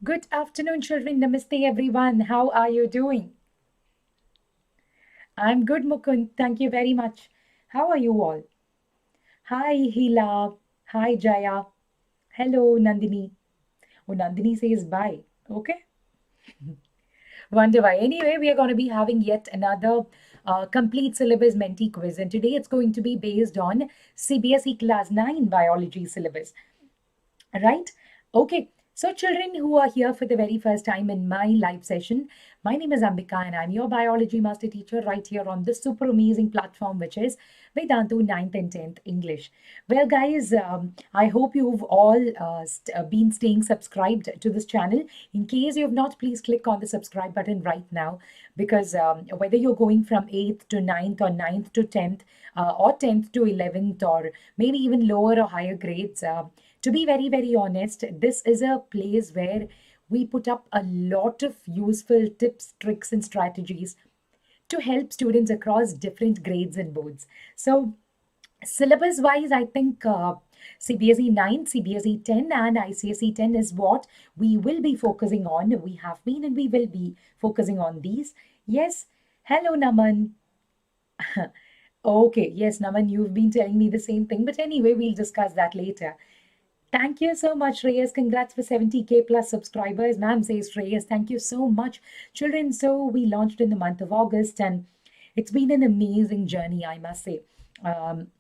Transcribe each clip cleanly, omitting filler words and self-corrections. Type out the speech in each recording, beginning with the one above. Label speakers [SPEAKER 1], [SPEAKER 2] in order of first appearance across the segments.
[SPEAKER 1] Good afternoon, children. Namaste, everyone. How are you doing? I'm good, Mukund. Thank you very much. How are you all? Hi, Hila. Hi, Jaya. Hello, Nandini. Oh, Nandini says bye. Okay. Wonder why. Anyway, we are going to be having yet another complete syllabus Menti quiz, and today it's going to be based on CBSE Class 9 biology syllabus. Right? Okay. So, children who are here for the very first time in my live session, my name is Ambika and I'm your biology master teacher right here on this super amazing platform, which is Vedantu 9th and 10th English. Well, guys, I hope you've all been staying subscribed to this channel. In case you have not, please click on the subscribe button right now because whether you're going from 8th to 9th or 9th to 10th or 10th to 11th or maybe even lower or higher grades, to be very, very honest, this is a place where we put up a lot of useful tips, tricks, and strategies to help students across different grades and boards. So, syllabus wise, I think CBSE 9, CBSE 10, and ICSE 10 is what we will be focusing on. We have been and we will be focusing on these. Yes. Hello, Naman. Okay, yes, Naman, you've been telling me the same thing, but anyway, we'll discuss that later. Thank you so much, Reyes. Congrats for 70K plus subscribers. Ma'am says, Reyes, thank you so much. Children, so we launched in the month of August and it's been an amazing journey, I must say. Um,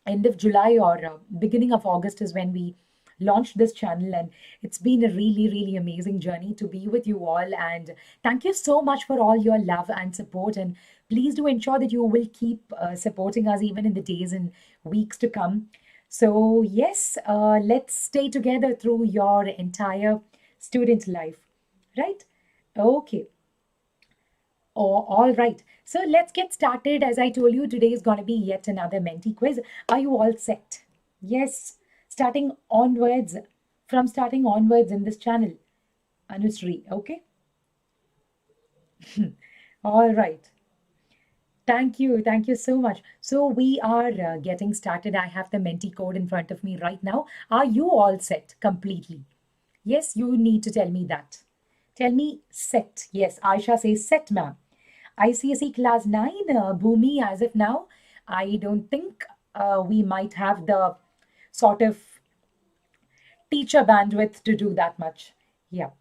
[SPEAKER 1] End of July or beginning of August is when we launched this channel, and it's been a really, really amazing journey to be with you all. And thank you so much for all your love and support. And please do ensure that you will keep supporting us even in the days and weeks to come. So, yes, let's stay together through your entire student life, right? Okay. Oh, all right. So let's get started. As I told you, today is going to be yet another Menti quiz. Are you all set? Yes. Starting onwards, from starting onwards in this channel. Anusri, okay? All right. Thank you. Thank you so much. So we are getting started. I have the Menti code in front of me right now. Are you all set completely? Yes, you need to tell me that. Tell me set. Yes, Aisha says set, ma'am. ICSE class 9, Bhumi, as of now, I don't think we might have the sort of teacher bandwidth to do that much. Yeah.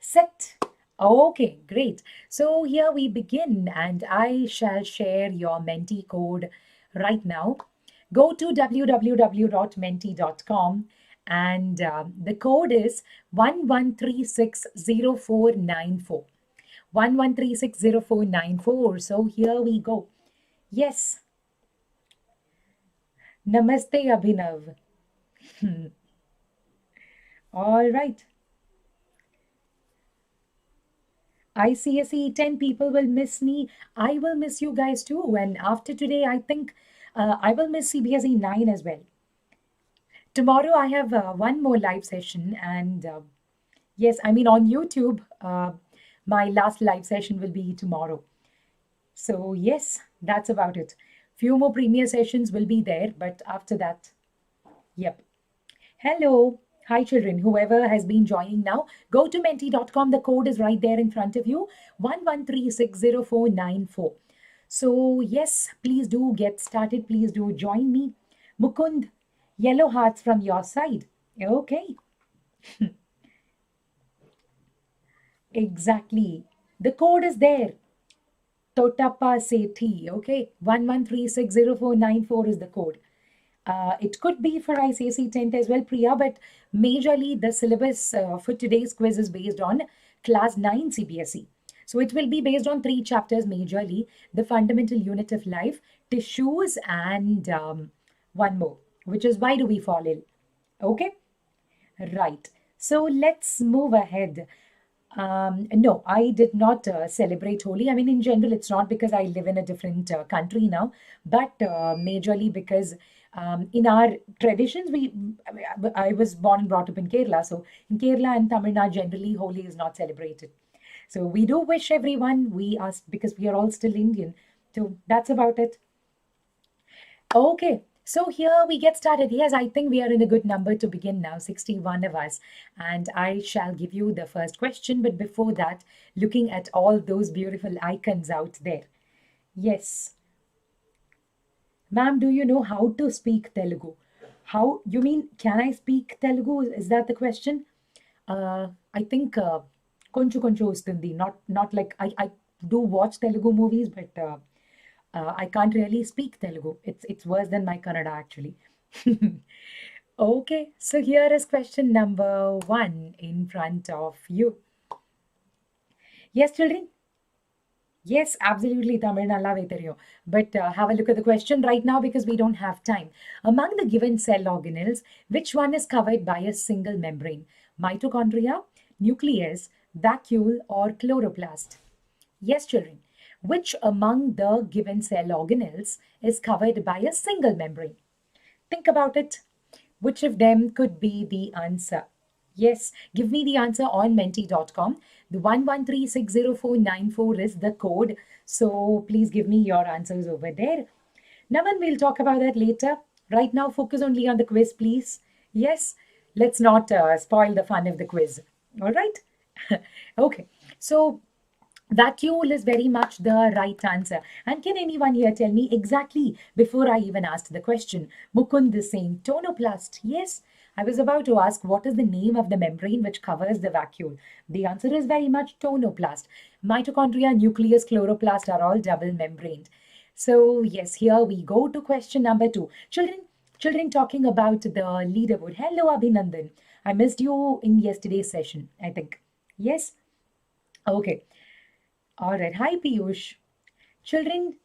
[SPEAKER 1] Set. Okay, great. So here we begin, and I shall share your Menti code right now. Go to www.menti.com and the code is 11360494. 11360494. So here we go. Yes. Namaste, Abhinav. All right. ICSE 10 people will miss me. I will miss you guys too. And after today, I think I will miss CBSE 9 as well. Tomorrow, I have one more live session. And yes, I mean, on YouTube, my last live session will be tomorrow. So, yes, that's about it. Few more premier sessions will be there, but after that, yep. Hello. Hi, children. Whoever has been joining now, go to menti.com. The code is right there in front of you 11360494. So, yes, please do get started. Please do join me. Mukund, yellow hearts from your side. Okay, exactly. The code is there. Totapa Sethi. Okay, 11360494 is the code. It could be for ICSE 10th as well, Priya, but majorly the syllabus for today's quiz is based on class 9 CBSE. So it will be based on three chapters majorly: the fundamental unit of life, tissues, and one more, which is why do we fall ill? Okay, right. So let's move ahead. No, I did not celebrate Holi. I mean, in general, it's not because I live in a different country now, but majorly because in our traditions, I was born and brought up in Kerala. So in Kerala and Tamil Nadu, generally, Holi is not celebrated. So we do wish everyone, we are, because we are all still Indian. So that's about it. Okay. So here we get started. Yes, I think we are in a good number to begin now, 61 of us. And I shall give you the first question. But before that, looking at all those beautiful icons out there. Yes. Ma'am, do you know how to speak Telugu? How, you mean, can I speak Telugu? Is that the question? I think konchu konchu ustundi. Not like I do watch Telugu movies, but I can't really speak Telugu. It's worse than my Kannada actually. Okay, so here is question number one in front of you. Yes, children. Yes, absolutely, Tamil nallave theriyum. But have a look at the question right now because we don't have time. Among the given cell organelles, which one is covered by a single membrane? Mitochondria, nucleus, vacuole, or chloroplast? Yes, children. Which among the given cell organelles is covered by a single membrane? Think about it. Which of them could be the answer? Yes, give me the answer on menti.com. The 11360494 is the code. So please give me your answers over there. Naman, we'll talk about that later. Right now, focus only on the quiz, please. Yes, let's not spoil the fun of the quiz. All right? Okay, so vacuole is very much the right answer. And can anyone here tell me exactly before I even asked the question? Mukund is saying tonoplast. Yes, I was about to ask what is the name of the membrane which covers the vacuole. The answer is very much tonoplast. Mitochondria, nucleus, chloroplast are all double membraned. So yes, here we go to question number 2. Children talking about the leaderboard. Hello, Abhinandan. I missed you in yesterday's session, I think. Yes? Okay. All right. Hi, Piyush. Children,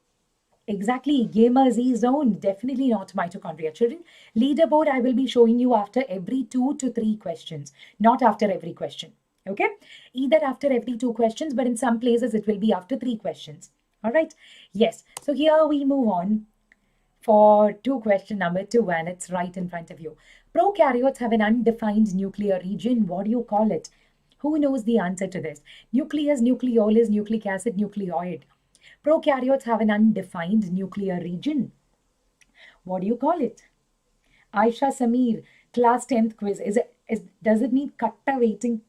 [SPEAKER 1] exactly. Gamer Z zone. Definitely not mitochondria. Children, leaderboard I will be showing you after every 2 to 3 questions, not after every question. Okay? Either after every 2 questions, but in some places it will be after 3 questions. All right? Yes. So here we move on for question number 2, and it's right in front of you. Prokaryotes have an undefined nuclear region. What do you call it? Who knows the answer to this? Nucleus, nucleolus, nucleic acid, nucleoid. Prokaryotes have an undefined nuclear region. What do you call it? Aisha Samir, class 10th quiz. Does it need katta waiting?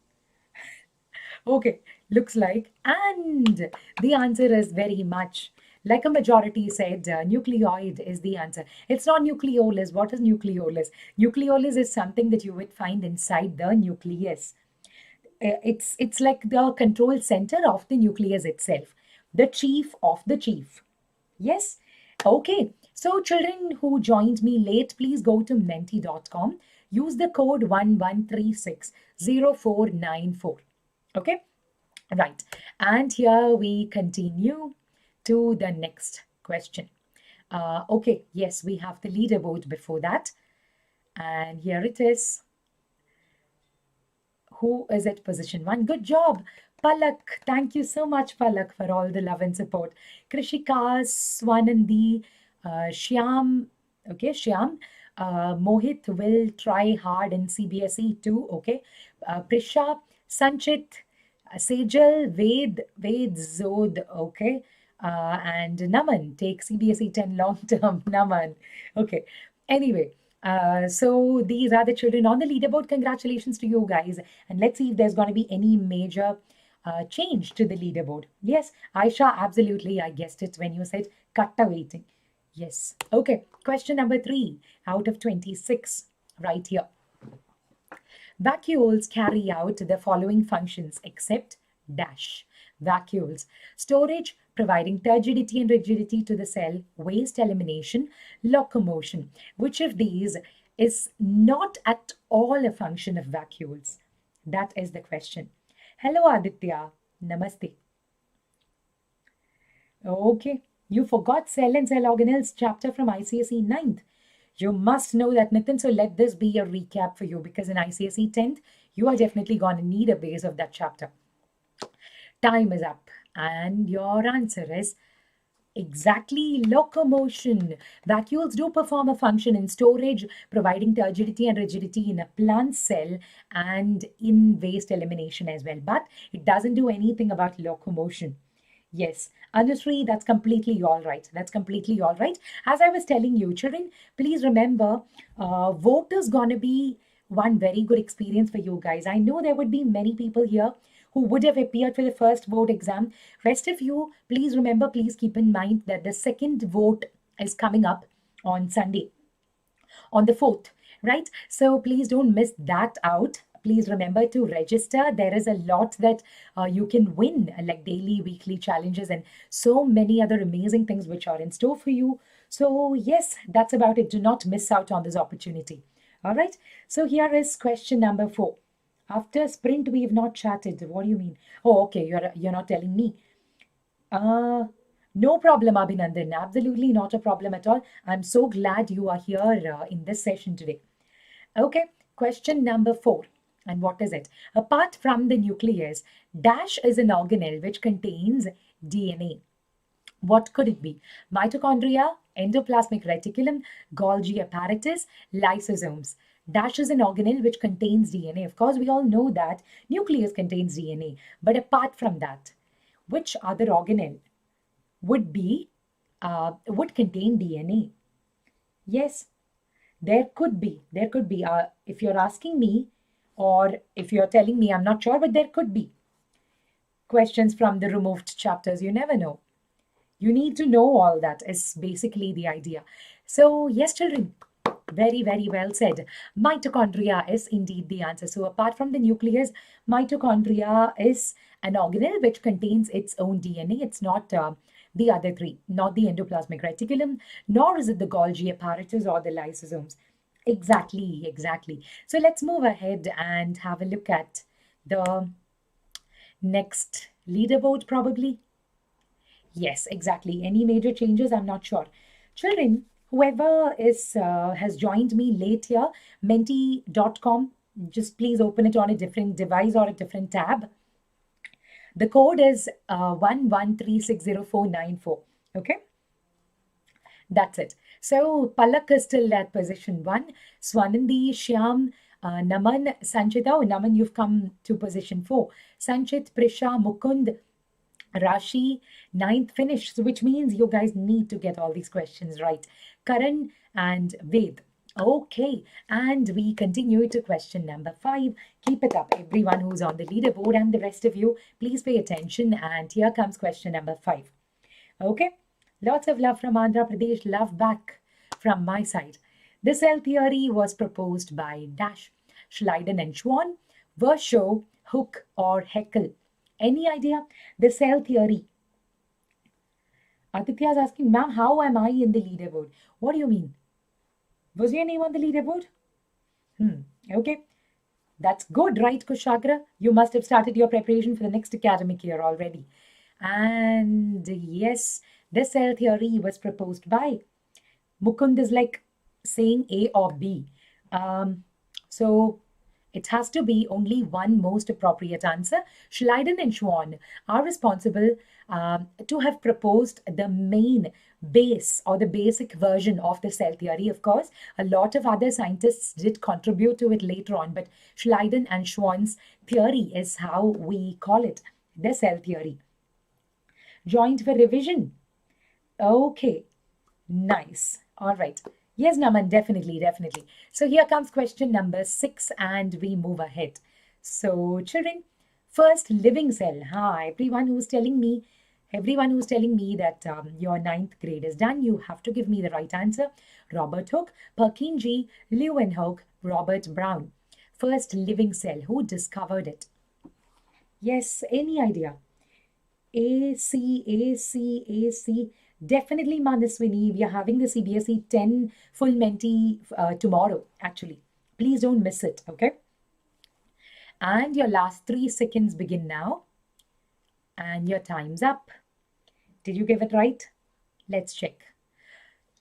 [SPEAKER 1] Okay, looks like. And the answer is very much like a majority said, nucleoid is the answer. It's not nucleolus. What is nucleolus? Nucleolus is something that you would find inside the nucleus. It's like the control center of the nucleus itself, the chief of the chief. Yes? Okay. So children who joined me late, please go to menti.com. Use the code 11360494. Okay? Right. And here we continue to the next question. Okay. Yes, we have the leaderboard before that. And here it is. Who is at position 1? Good job. Palak, thank you so much, Palak, for all the love and support. Krishika, Swanandi, Shyam, okay, Shyam, Mohit will try hard in CBSE too, okay. Prisha, Sanchit, Sejal, Ved Zod, okay. And Naman, take CBSE 10 long term, Naman, okay. Anyway, so these are the children on the leaderboard. Congratulations to you guys. And let's see if there's going to be any major change to the leaderboard. Yes, Aisha, absolutely. I guessed it when you said katta waiting. Yes. Okay. Question number 3 out of 26 right here. Vacuoles carry out the following functions except dash. Vacuoles. Storage, providing turgidity and rigidity to the cell, waste elimination, locomotion. Which of these is not at all a function of vacuoles? That is the question. Hello, Aditya. Namaste. Okay, you forgot cell and cell organelles chapter from ICSE 9th. You must know that, Nitin, so let this be a recap for you because in ICSE 10th, you are definitely going to need a base of that chapter. Time is up and your answer is exactly locomotion. Vacuoles do perform a function in storage, providing turgidity and rigidity in a plant cell and in waste elimination as well. But it doesn't do anything about locomotion. Yes, Anusri, that's completely all right. That's completely all right. As I was telling you, children, please remember, vote is going to be one very good experience for you guys. I know there would be many people here who would have appeared for the first vote exam. Rest of you, please remember, please keep in mind that the second vote is coming up on Sunday, on the 4th, right? So please don't miss that out. Please remember to register. There is a lot that you can win, like daily, weekly challenges, and so many other amazing things which are in store for you. So, yes, that's about it. Do not miss out on this opportunity. All right. So, here is question number 4. After sprint, we have not chatted. What do you mean? Oh, okay. You're not telling me. No problem, Abhinandan. Absolutely not a problem at all. I'm so glad you are here in this session today. Okay, question number 4. And what is it? Apart from the nucleus, dash is an organelle which contains DNA. What could it be? Mitochondria, endoplasmic reticulum, Golgi apparatus, lysosomes. Dash is an organelle which contains DNA. Of course, we all know that nucleus contains DNA. But apart from that, which other organelle would be would contain DNA? Yes, there could be. There could be. If you're asking me, or if you're telling me, I'm not sure, but there could be questions from the removed chapters. You never know. You need to know all that, is basically the idea. So, yes, children, very, very well said. Mitochondria is indeed the answer. So, apart from the nucleus, mitochondria is an organelle which contains its own DNA. It's not the other three, not the endoplasmic reticulum, nor is it the Golgi apparatus or the lysosomes. Exactly, exactly. So, let's move ahead and have a look at the next leaderboard, probably. Yes, exactly. Any major changes? I'm not sure. Children, whoever is has joined me late here, menti.com, just please open it on a different device or a different tab. The code is 11360494. Okay, that's it. So Palak is still at position 1. Swanandi, Shyam, Naman, Sanchita. Oh, Naman, you've come to position 4. Sanchit, Prisha, Mukund, Rashi, ninth finish, so which means you guys need to get all these questions right. Karan and Ved. Okay, and we continue to question number 5. Keep it up, everyone who's on the leaderboard, and the rest of you, please pay attention. And here comes question number 5. Okay, lots of love from Andhra Pradesh, love back from my side. The cell theory was proposed by Dash, Schleiden and Schwann, Virchow, Hook, or Haeckel. Any idea? The cell theory. Aditya is asking, ma'am, how am I in the leaderboard? What do you mean? Was your name on the leaderboard? Okay. That's good, right, Kushagra? You must have started your preparation for the next academic year already. And yes, the cell theory was proposed by Mukund is like saying A or B. So it has to be only one most appropriate answer. Schleiden and Schwann are responsible to have proposed the main base or the basic version of the cell theory. Of course, a lot of other scientists did contribute to it later on, but Schleiden and Schwann's theory is how we call it, the cell theory. Joined for revision. Okay, nice. All right. Yes, Naman, definitely, definitely. So here comes question number 6 and we move ahead. So children, first living cell. Everyone who's telling me that your 9th grade is done, you have to give me the right answer. Robert Hooke, Purkinje, Leeuwenhoek, Robert Brown. First living cell, who discovered it? Yes, any idea? AC. Definitely, Manaswini. We are having the CBSE 10 full Menti tomorrow, actually. Please don't miss it, okay? And your last 3 seconds begin now. And your time's up. Did you give it right? Let's check.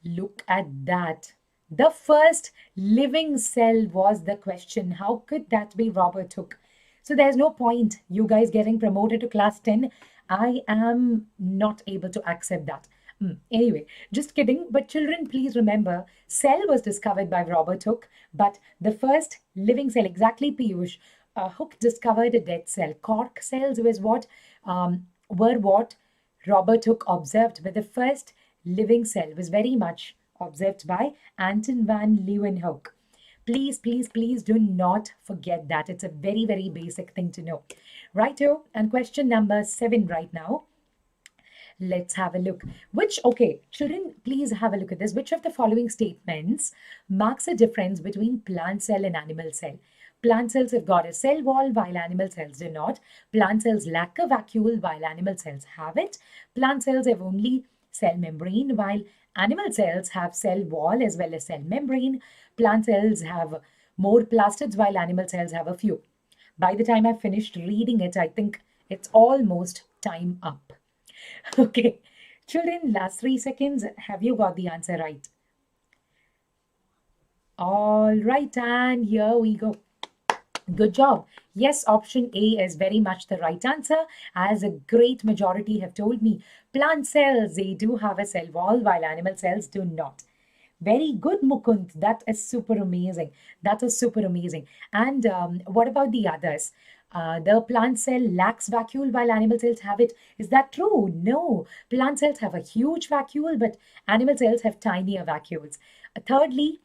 [SPEAKER 1] Look at that. The first living cell was the question. How could that be Robert Hooke? So there's no point you guys getting promoted to class 10. I am not able to accept that. Anyway, just kidding. But children, please remember, cell was discovered by Robert Hooke, but the first living cell, exactly, Piyush, Hooke discovered a dead cell. Cork cells was what? Were what Robert Hooke observed that the first living cell was very much observed by Anton van Leeuwenhoek. Please, please, please do not forget that. It's a very, very basic thing to know. Righto, and question number 7 right now. Let's have a look. Okay, children, please have a look at this. Which of the following statements marks a difference between plant cell and animal cell? Plant cells have got a cell wall while animal cells do not. Plant cells lack a vacuole while animal cells have it. Plant cells have only cell membrane while animal cells have cell wall as well as cell membrane. Plant cells have more plastids while animal cells have a few. By the time I've finished reading it, I think it's almost time up. Okay, children, last 3 seconds. Have you got the answer right? All right, and here we go. Good job. Yes, option A is very much the right answer, as a great majority have told me. Plant cells, they do have a cell wall, while animal cells do not. Very good, Mukund. That is super amazing. That is super amazing. And what about the others? The plant cell lacks vacuole while animal cells have it. Is that true? No. Plant cells have a huge vacuole, but animal cells have tinier vacuoles. Thirdly,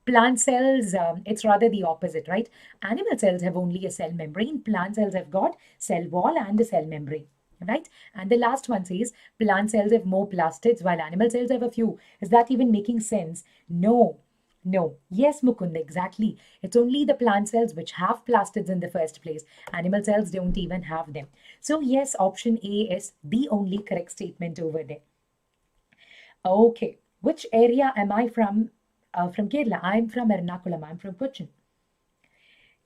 [SPEAKER 1] plant cells, it's rather the opposite, right? Animal cells have only a cell membrane. Plant cells have got cell wall and a cell membrane, right? And the last one says plant cells have more plastids while animal cells have a few. Is that even making sense? No. No. Yes, Mukund, exactly. It's only the plant cells which have plastids in the first place. Animal cells don't even have them. So yes, option A is the only correct statement over there. Okay. Which area am I from? From Kerala. I'm from Ernakulam. I'm from Cochin.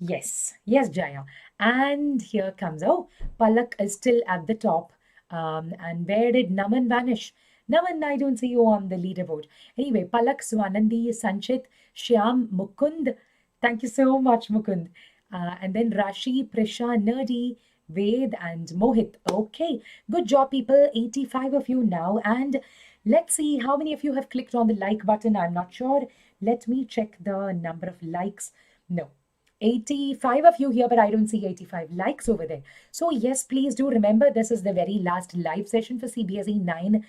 [SPEAKER 1] Yes, yes, Jaya. And here comes, oh, Palak is still at the top. And where did Naman vanish? Naman, I don't see you on the leaderboard. Anyway, Palak, Swanandi, Sanchit, Shyam, Mukund. Thank you so much, Mukund. And then Rashi, Prisha, Nerdy, Ved, and Mohit. Okay, good job, people. 85 of you now. And let's see how many of you have clicked on the like button. I'm not sure. Let me check the number of likes. No. 85 of you here, but I don't see 85 likes over there. So yes, please do remember this is the very last live session for CBSE 9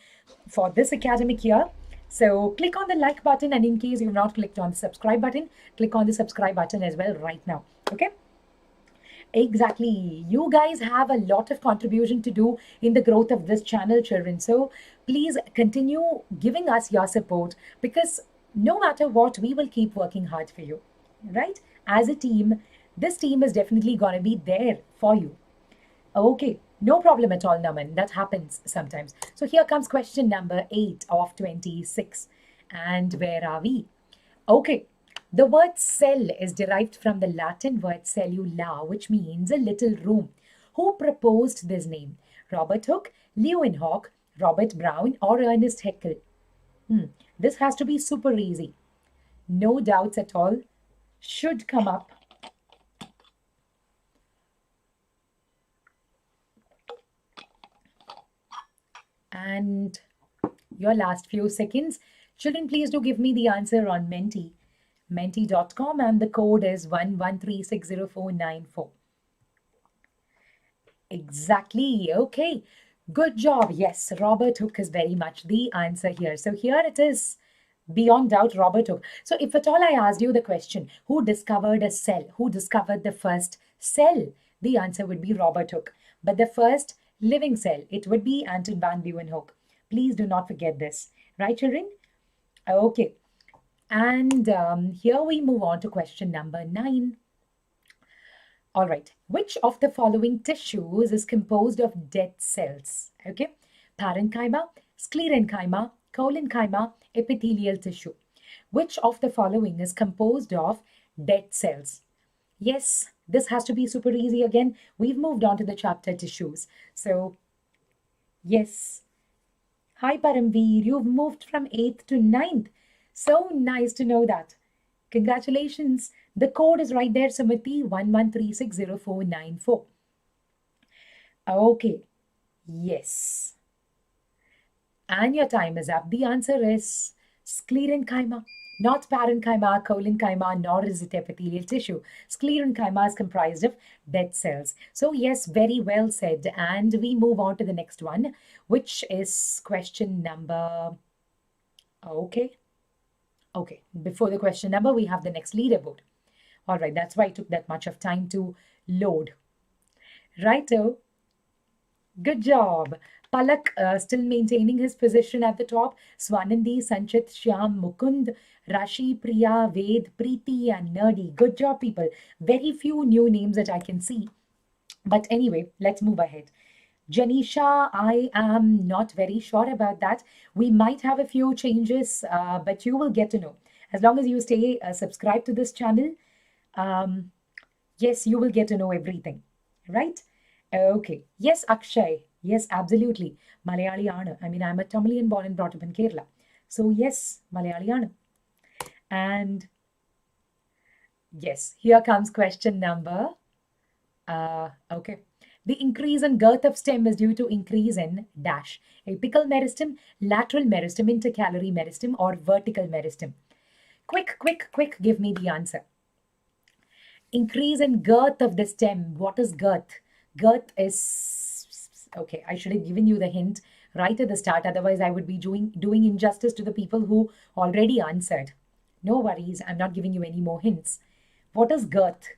[SPEAKER 1] for this academic year. So click on the like button, and in case you've not clicked on the subscribe button, click on the subscribe button as well right now. Okay? Exactly. You guys have a lot of contribution to do in the growth of this channel, children. So please continue giving us your support, because no matter what, we will keep working hard for you, right? As a team, this team is definitely going to be there for you. Okay, no problem at all, Naman. That happens sometimes. So here comes question number 8 of 26. And where are we? Okay, the word cell is derived from the Latin word cellula, which means a little room. Who proposed this name? Robert Hooke, Leeuwenhoek, Robert Brown, or Ernest Haeckel? This has to be super easy. No doubts at all. Should come up. And your last few seconds. Children, please do give me the answer on Menti. Menti.com, and the code is 11360494. Exactly. Okay. Good job. Yes, Robert Hooke is very much the answer here. So here it is. Beyond doubt, Robert Hooke. So if at all I asked you the question, who discovered a cell? Who discovered the first cell? The answer would be Robert Hooke. But the first living cell, it would be Anton van Leeuwenhoek. Please do not forget this. Right, children? Okay. And here we move on to question number 9. All right. Which of the following tissues is composed of dead cells? Okay. Parenchyma, sclerenchyma, collenchyma, epithelial tissue. Which of the following is composed of dead cells? Yes, this has to be super easy again. We've moved on to the chapter tissues. So, yes. Hi, Paramveer. You've moved from 8th to 9th. So nice to know that. Congratulations. The code is right there, Sumati, 11360494. Okay. Yes. And your time is up. The answer is sclerenchyma. Not parenchyma, collenchyma, nor is it epithelial tissue. Sclerenchyma is comprised of dead cells. So yes, very well said. And we move on to the next one, which is question number... Okay. Okay. Before the question number, we have the next leaderboard. All right. That's why it took that much of time to load. Righto. Good job. Palak still maintaining his position at the top. Swanandi, Sanchit, Shyam, Mukund, Rashi, Priya, Ved, Preeti, and Nerdy. Good job, people. Very few new names that I can see. But anyway, let's move ahead. Janisha, I am not very sure about that. We might have a few changes, but you will get to know. As long as you stay subscribed to this channel, yes, you will get to know everything, right? Okay. Yes, Akshay. Yes, absolutely. Malayali. I mean, I'm a Tamilian born and brought up in Kerala. So yes, Malayali. And yes, here comes question number. Okay. The increase in girth of stem is due to increase in dash. Apical meristem, lateral meristem, intercalary meristem, or vertical meristem. Quick, give me the answer. Increase in girth of the stem. What is girth? Girth is... Okay, I should have given you the hint right at the start. Otherwise, I would be doing injustice to the people who already answered. No worries, I'm not giving you any more hints. What is girth?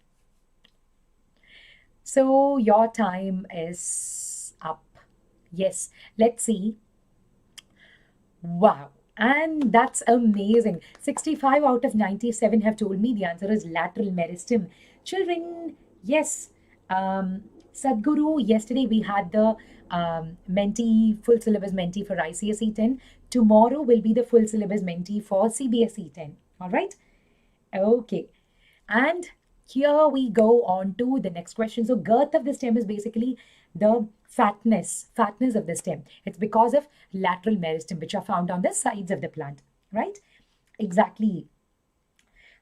[SPEAKER 1] So your time is up. Yes, let's see. Wow. And that's amazing. 65 out of 97 have told me the answer is lateral meristem. Children, yes. Sadhguru, yesterday we had the Menti, full syllabus Menti for ICSE 10. Tomorrow will be the full syllabus Menti for CBSE 10. All right? Okay. And here we go on to the next question. So girth of the stem is basically the fatness of the stem. It's because of lateral meristem, which are found on the sides of the plant, right? Exactly.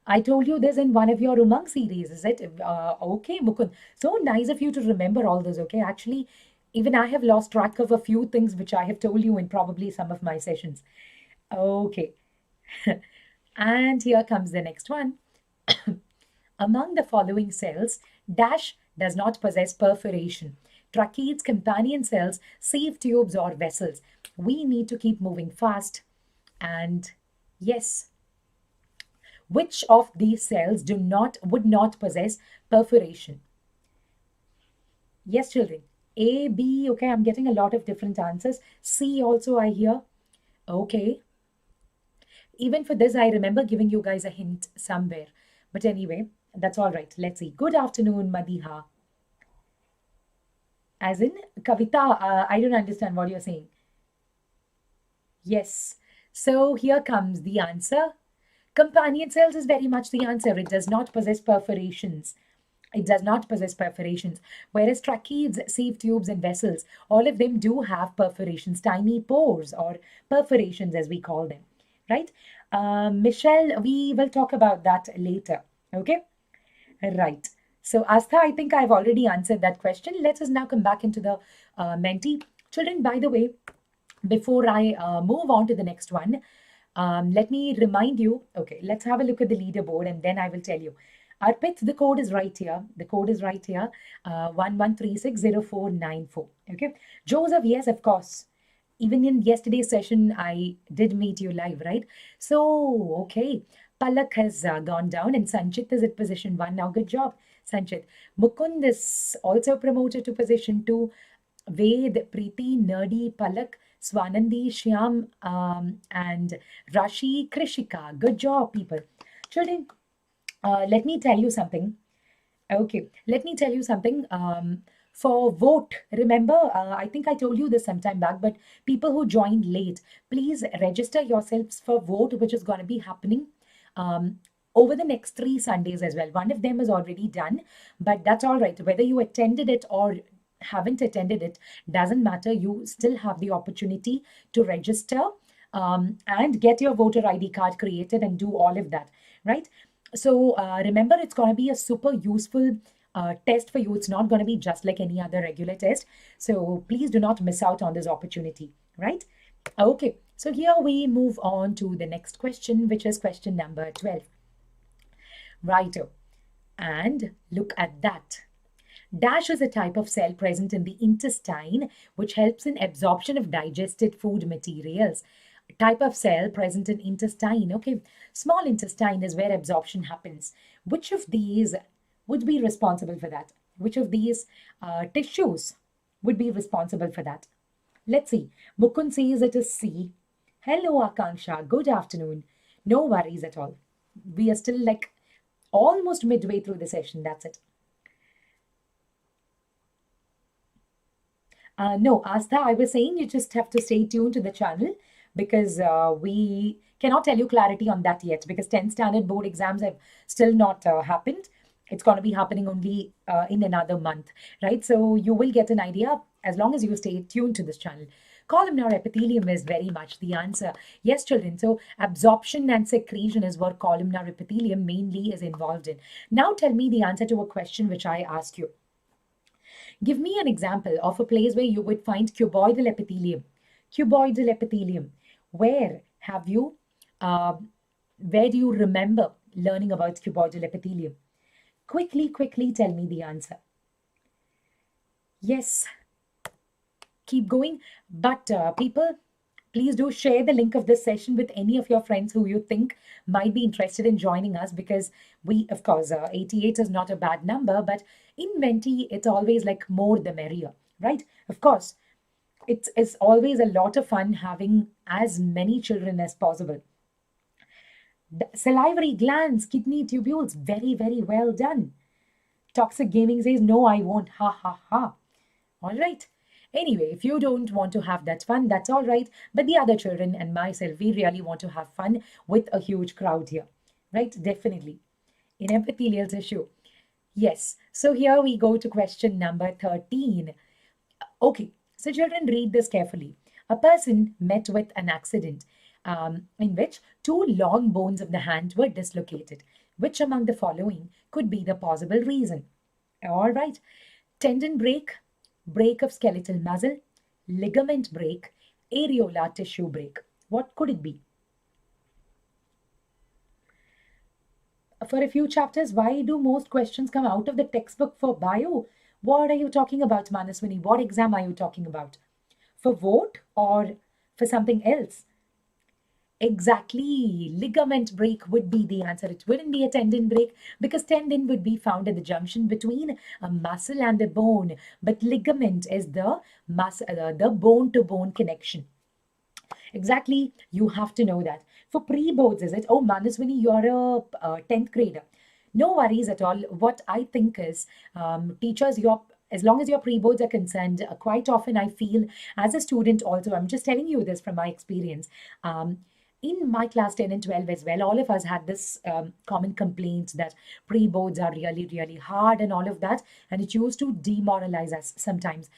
[SPEAKER 1] I told you this in one of your Umang series, is it? Okay, Mukund. So nice of you to remember all this, okay? Actually, even I have lost track of a few things which I have told you in probably some of my sessions. Okay. And here comes the next one. Among the following cells, dash does not possess perforation. Tracheids, companion cells, sieve tubes, or vessels. We need to keep moving fast. And yes, which of these cells would not possess perforation? Yes, children. A, B, okay, I'm getting a lot of different answers. C also I hear. Okay. Even for this, I remember giving you guys a hint somewhere. But anyway, that's all right. Let's see. Good afternoon, Madiha. As in, Kavita, I don't understand what you're saying. Yes. So here comes the answer. Companion cells is very much the answer. It does not possess perforations. It does not possess perforations. Whereas tracheids, sieve tubes, and vessels, all of them do have perforations, tiny pores or perforations as we call them, right? Michelle, we will talk about that later. Okay? Right. So, Astha, I think I've already answered that question. Let us now come back into the Menti. Children, by the way, before I move on to the next one, let me remind you, okay, let's have a look at the leaderboard and then I will tell you. Arpit, the code is right here. The code is right here. 11360494. Okay. Joseph, yes, of course. Even in yesterday's session, I did meet you live, right? So, okay. Palak has gone down and Sanchit is at position 1 now. Good job, Sanchit. Mukund is also promoted to position 2. Ved, Preeti, Nerdy, Palak, Swanandi, Shyam, and Rashi, Krishika. Good job, people. Children, let me tell you something. Okay, let me tell you something. For V.O.T.E, remember, I think I told you this sometime back, but people who joined late, please register yourselves for V.O.T.E, which is going to be happening over the next 3 Sundays as well. One of them is already done, but that's all right. Whether you attended it or haven't attended it, doesn't matter. You still have the opportunity to register and get your voter ID card created and do all of that, right? So remember, it's going to be a super useful test for you. It's not going to be just like any other regular test. So please do not miss out on this opportunity, right? Okay, so here we move on to the next question, which is question number 12. Righto. And look at that. Dash is a type of cell present in the intestine which helps in absorption of digested food materials. Type of cell present in intestine. Okay, small intestine is where absorption happens. Which of these would be responsible for that? Which of these tissues would be responsible for that? Let's see. Mukund says it is C. Hello, Akanksha. Good afternoon. No worries at all. We are still like almost midway through the session. That's it. No, Astha, I was saying you just have to stay tuned to the channel because we cannot tell you clarity on that yet because 10th standard board exams have still not happened. It's going to be happening only in another month, right? So you will get an idea as long as you stay tuned to this channel. Columnar epithelium is very much the answer. Yes, children. So absorption and secretion is what columnar epithelium mainly is involved in. Now tell me the answer to a question which I asked you. Give me an example of a place where you would find cuboidal epithelium. Cuboidal epithelium. Where have you, where do you remember learning about cuboidal epithelium? Quickly tell me the answer. Yes, keep going. But people, please do share the link of this session with any of your friends who you think might be interested in joining us because we, of course, 88 is not a bad number, but in Menti, it's always like more the merrier, right? Of course, it's always a lot of fun having as many children as possible. Salivary glands, kidney tubules, very well done. Toxic Gaming says, no, I won't. Ha ha ha. All right. Anyway, if you don't want to have that fun, that's all right. But the other children and myself, we really want to have fun with a huge crowd here, right? Definitely. In epithelial tissue. Yes. So here we go to question number 13. Okay. So children, read this carefully. A person met with an accident in which two long bones of the hand were dislocated. Which among the following could be the possible reason? All right. Tendon break, break of skeletal muscle, ligament break, areolar tissue break. What could it be? For a few chapters, why do most questions come out of the textbook for bio? What are you talking about, Manaswini? What exam are you talking about? For V.O.T.E or for something else? Exactly. Ligament break would be the answer. It wouldn't be a tendon break because tendon would be found at the junction between a muscle and a bone. But ligament is the bone-to-bone connection. Exactly. You have to know that. For pre-boards, is it? Oh, Manaswini, you're a 10th grader. No worries at all. What I think is teachers, as long as your pre-boards are concerned, quite often I feel as a student also, I'm just telling you this from my experience. In my class 10 and 12 as well, all of us had this common complaint that pre-boards are really hard and all of that. And it used to demoralize us sometimes.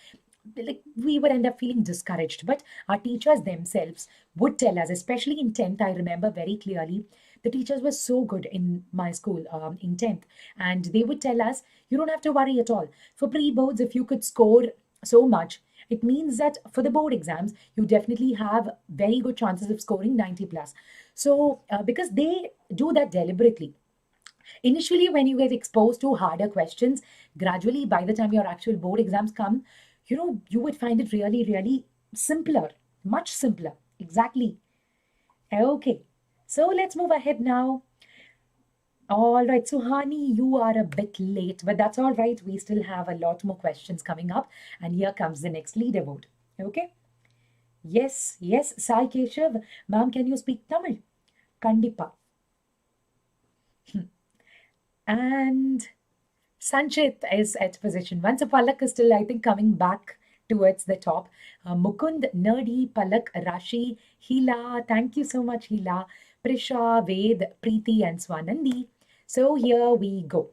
[SPEAKER 1] Like we would end up feeling discouraged. But our teachers themselves would tell us, especially in 10th, I remember very clearly, the teachers were so good in my school in 10th. And they would tell us, you don't have to worry at all. For pre-boards, if you could score so much, it means that for the board exams, you definitely have very good chances of scoring 90 plus. So, because they do that deliberately. Initially, when you get exposed to harder questions, gradually, by the time your actual board exams come, you would find it really simpler, much simpler. Exactly. Okay. So let's move ahead now. All right, so Hani, you are a bit late, but that's all right. We still have a lot more questions coming up, and here comes the next leaderboard. Okay? Yes, Sai Keshav. Ma'am, can you speak Tamil? Kandipa. And Sanchit is at position one. So Palak is still, I think, coming back towards the top. Mukund, Nerdy, Palak, Rashi, Hila. Thank you so much, Hila. Prisha, Ved, Preeti, and Swanandi. So here we go.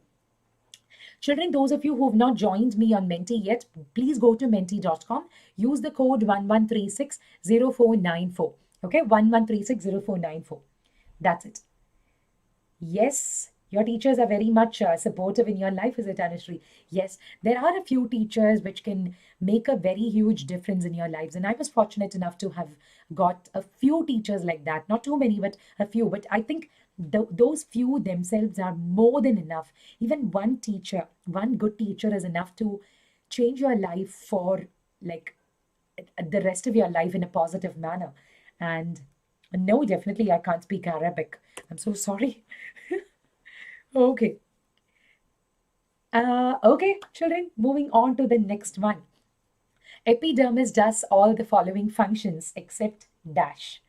[SPEAKER 1] Children, those of you who have not joined me on Menti yet, please go to menti.com. Use the code 11360494. Okay, 11360494. That's it. Yes, your teachers are very much supportive in your life, is it, Anushree? Yes, there are a few teachers which can make a very huge difference in your lives. And I was fortunate enough to have got a few teachers like that. Not too many, but a few. But I think those few themselves are more than enough. Even one teacher, one good teacher is enough to change your life for like the rest of your life in a positive manner. And no, definitely I can't speak Arabic. I'm so sorry. Okay. Okay, children, moving on to the next one. Epidermis does all the following functions except dash.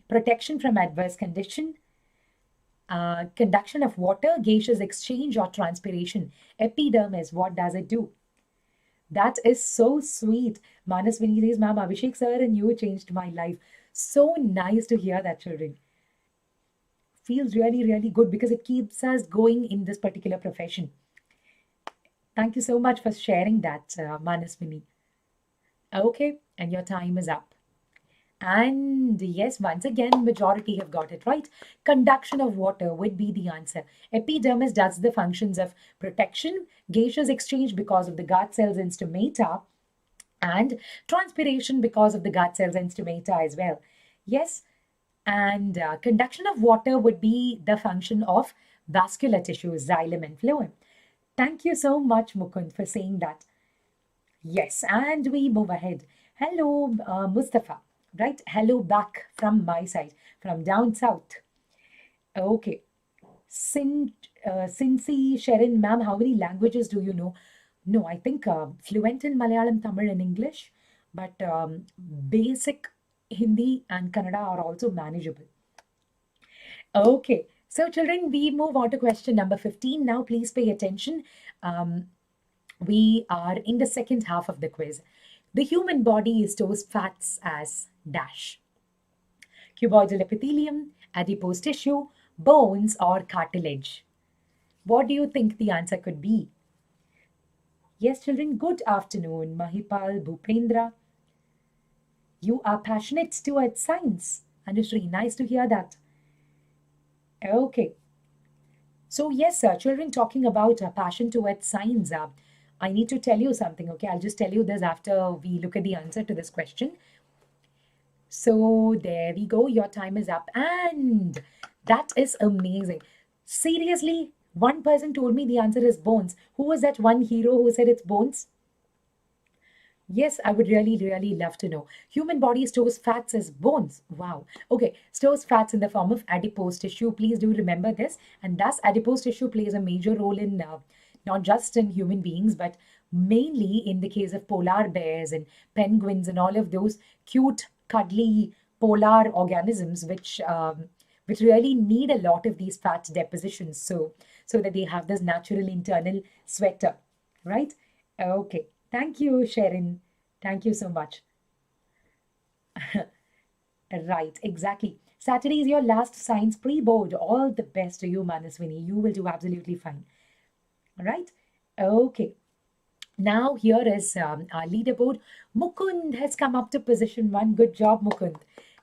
[SPEAKER 1] Protection from adverse condition, conduction of water, gaseous exchange, or transpiration. Epidermis, what does it do? That is so sweet. Manaswini says, Ma'am, Abhishek sir and you changed my life. So nice to hear that, children. Feels really, really good because it keeps us going in this particular profession. Thank you so much for sharing that, Manaswini. Okay, and your time is up. And yes, once again, majority have got it right. Conduction of water would be the answer. Epidermis does the functions of protection, gaseous exchange because of the guard cells and stomata, and transpiration because of the guard cells and stomata as well. Yes, and conduction of water would be the function of vascular tissues, xylem and phloem. Thank you so much, Mukund, for saying that. Yes, and we move ahead. Hello, Mustafa. Right? Hello back from my side, from down south. Okay. Cincy, Sharon, ma'am, how many languages do you know? No, I think fluent in Malayalam, Tamil, and English, but basic Hindi and Kannada are also manageable. Okay. So, children, we move on to question number 15. Now, please pay attention. Um, we are in the second half of the quiz. The human body stores fats as dash. Cuboidal epithelium, adipose tissue, bones, or cartilage. What do you think the answer could be? Yes, children, good afternoon. Mahipal, Bhupendra. You are passionate towards science. Anushree, nice to hear that. Okay. So, yes, sir, children talking about passion towards science. I need to tell you something, okay? I'll just tell you this after we look at the answer to this question. So, there we go. Your time is up. And that is amazing. Seriously, one person told me the answer is bones. Who was that one hero who said it's bones? Yes, I would really, really love to know. Human body stores fats as bones. Wow. Okay, stores fats in the form of adipose tissue. Please do remember this. And thus, adipose tissue plays a major role in not just in human beings, but mainly in the case of polar bears and penguins and all of those cute, cuddly polar organisms, which really need a lot of these fat depositions, so that they have this natural internal sweater, right? Okay. Thank you, Sharon. Thank you so much. Right, exactly. Saturday is your last science pre-board. All the best to you, Manaswini. You will do absolutely fine. All right? Okay. Now here is our leaderboard. Mukund has come up to position 1. Good job, Mukund.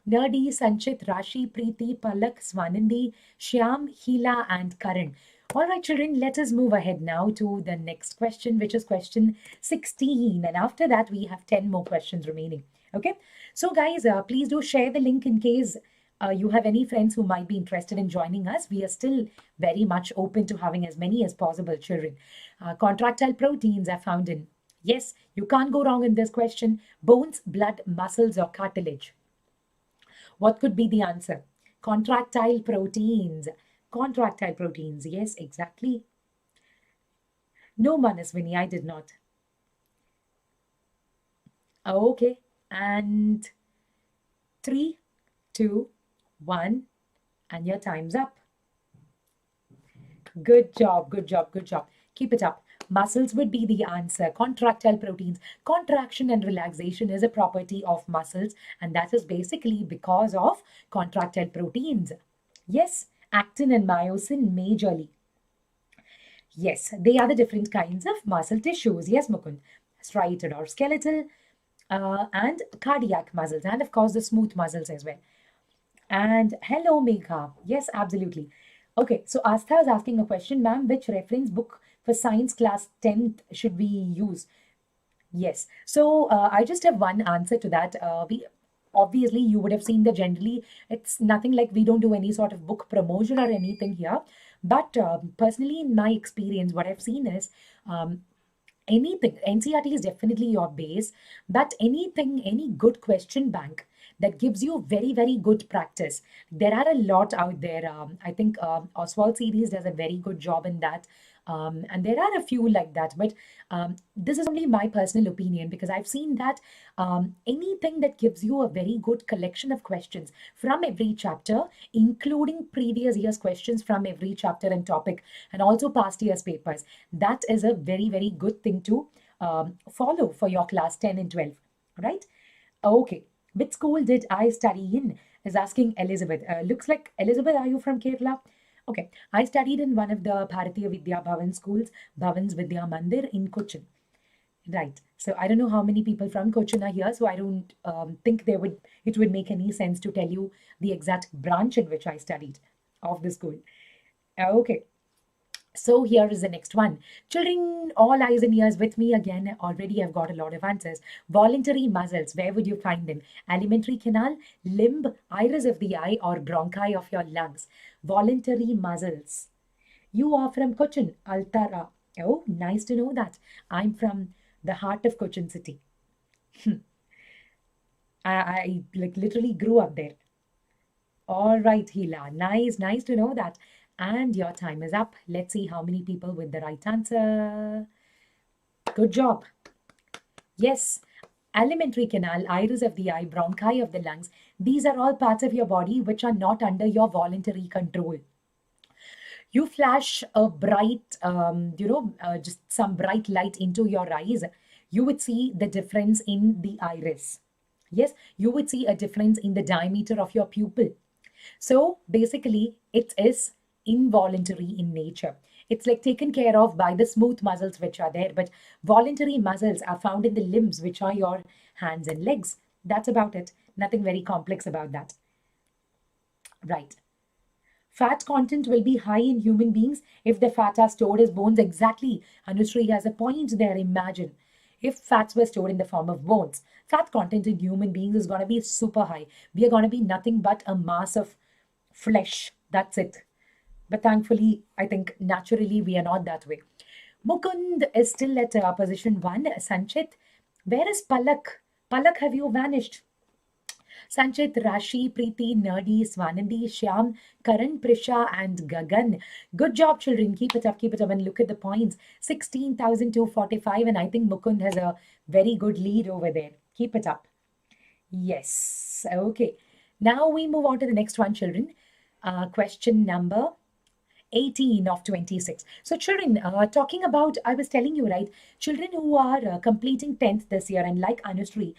[SPEAKER 1] Nerdy, Sanchit, Rashi, Preeti, Palak, Swanandi, Shyam, Hila, and Karan. All right, children, let us move ahead now to the next question, which is question 16. And after that, we have 10 more questions remaining. Okay. So, guys, please do share the link in case you have any friends who might be interested in joining us. We are still very much open to having as many as possible, children. Contractile proteins are found in, yes, you can't go wrong in this question, bones, blood, muscles, or cartilage. What could be the answer? Contractile proteins. Contractile proteins. Yes, exactly. No, Manaswini, I did not. Okay. And 3, 2, 1, and your time's up. Good job, good job, good job. Keep it up. Muscles would be the answer. Contractile proteins. Contraction and relaxation is a property of muscles, and that is basically because of contractile proteins. Yes, actin and myosin majorly. Yes, they are the different kinds of muscle tissues. Yes, Mukund. Striated or skeletal, and cardiac muscles, and of course the smooth muscles as well. And hello, Megha. Yes, absolutely. Okay, so Astha is asking a question, ma'am. Which reference book for science class 10th should we use? Yes. So I just have one answer to that. Obviously, you would have seen that generally it's nothing like we don't do any sort of book promotion or anything here. But personally, in my experience, what I've seen is anything, NCERT is definitely your base, but anything, any good question bank that gives you very, very good practice. There are a lot out there. I think Oswald series does a very good job in that. And there are a few like that, but this is only my personal opinion because I've seen that anything that gives you a very good collection of questions from every chapter, including previous year's questions from every chapter and topic, and also past year's papers, that is a very, very good thing to follow for your class 10 and 12, right? Okay. Which school did I study in? Is asking Elizabeth. Looks like Elizabeth, are you from Kerala? Okay. I studied in one of the Bharatiya Vidya Bhavan schools, Bhavan's Vidya Mandir in Cochin. Right. So I don't know how many people from Cochin are here, so I don't think it would make any sense to tell you the exact branch in which I studied of the school. Okay. So here is the next one. Children, all eyes and ears with me again. Already I've got a lot of answers. Voluntary muscles, where would you find them? Alimentary canal, limb, iris of the eye, or bronchi of your lungs. Voluntary muscles. You are from Cochin, Altara. Oh, nice to know that. I'm from the heart of Cochin city. I like literally grew up there. All right, Hila. Nice to know that. And your time is up. Let's see how many people with the right answer. Good job. Yes, alimentary canal, iris of the eye, bronchi of the lungs. These are all parts of your body which are not under your voluntary control. You flash a bright, just some bright light into your eyes, you would see the difference in the iris. Yes, you would see a difference in the diameter of your pupil. So basically, it is involuntary in nature. It's like taken care of by the smooth muscles which are there, but voluntary muscles are found in the limbs, which are your hands and legs. That's about it. Nothing very complex about that. Right. Fat content will be high in human beings if the fat are stored as bones. Exactly. Anushree has a point there. Imagine if fats were stored in the form of bones. Fat content in human beings is going to be super high. We are going to be nothing but a mass of flesh. That's it. But thankfully, I think naturally we are not that way. Mukund is still at position 1. Sanchit, where is Palak? Palak, have you vanished? Sanchit, Rashi, Preeti, Nerdy, Swanandi, Shyam, Karan, Prisha, and Gagan. Good job, children. Keep it up, keep it up. And look at the points. 16,245. And I think Mukund has a very good lead over there. Keep it up. Yes. Okay. Now we move on to the next one, children. Question number 18 of 26. So children, talking about, I was telling you, right, children who are completing 10th this year, and like Anushree,